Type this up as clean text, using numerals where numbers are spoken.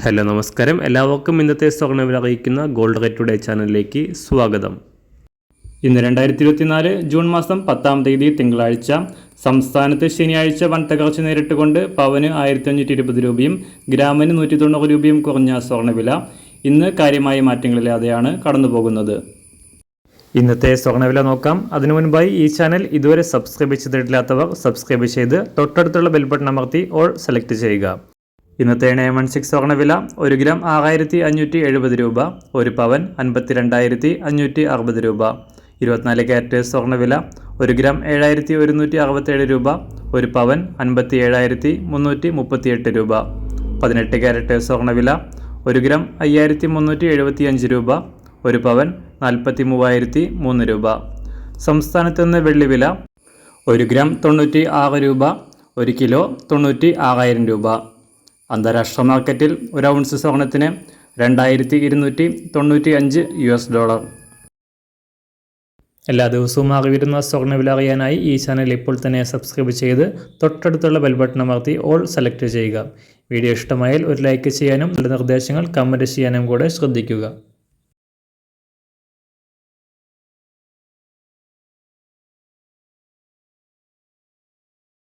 Hello നമസ്കാരം, എല്ലാവർക്കും ഇന്നത്തെ സ്വർണ്ണവില അറിയിക്കുന്ന ഗോൾഡ് റേറ്റ് ടുഡേ ചാനലിലേക്ക് സ്വാഗതം. ഇന്ന് 2024 ജൂൺ മാസം 10-ാം തീയതി തിങ്കളാഴ്ച. സംസ്ഥാനത്ത് ശനിയാഴ്ച വൻ തകർച്ച നേരിട്ടുകൊണ്ട് പവന് 1520 രൂപയും ഗ്രാമിന് 190 രൂപയും കുറഞ്ഞ സ്വർണ്ണവില ഇന്ന് കാര്യമായ മാറ്റങ്ങളില്ലാതെയാണ് കടന്നുപോകുന്നത്. ഇന്നത്തെ സ്വർണ്ണവില നോക്കാം. അതിനു മുൻപായി ഈ ചാനൽ ഇതുവരെ സബ്സ്ക്രൈബ് ചെയ്തിട്ടില്ലാത്തവർ സബ്സ്ക്രൈബ് ചെയ്ത് തൊട്ടടുത്തുള്ള ബെൽ ബട്ടൺ അമർത്തി ഓൾ സെലക്ട് ചെയ്യുക. ഇന്നത്തെ 916 സ്വർണ്ണവില 1 ഗ്രാം 6570 രൂപ, 1 പവൻ 52,560 രൂപ. 24 ക്യാരറ്റ് സ്വർണ്ണവില 1 ഗ്രാം 7167 രൂപ, 1 പവൻ 57,338 രൂപ. 18 ക്യാരറ്റ് സ്വർണ്ണവില 1 ഗ്രാം 5375 രൂപ, 1 പവൻ 43,003 രൂപ. സംസ്ഥാനത്ത് നിന്ന് വെള്ളിവില 1 ഗ്രാം 96 രൂപ, 1 കിലോ 96,000 രൂപ. അന്താരാഷ്ട്ര മാർക്കറ്റിൽ 1 ഔൺസ് സ്വർണത്തിന് $2295. എല്ലാ ദിവസവും അറിവിരുന്ന സ്വർണ്ണവില അറിയാനായി ഈ ചാനൽ ഇപ്പോൾ തന്നെ സബ്സ്ക്രൈബ് ചെയ്ത് തൊട്ടടുത്തുള്ള ബെൽ ബട്ടൺ അമർത്തി ഓൾ സെലക്ട് ചെയ്യുക. വീഡിയോ ഇഷ്ടമായാൽ ഒരു ലൈക്ക് ചെയ്യാനും നല്ല നിർദ്ദേശങ്ങൾ കമൻറ്റ് ചെയ്യാനും കൂടെ ശ്രദ്ധിക്കുക.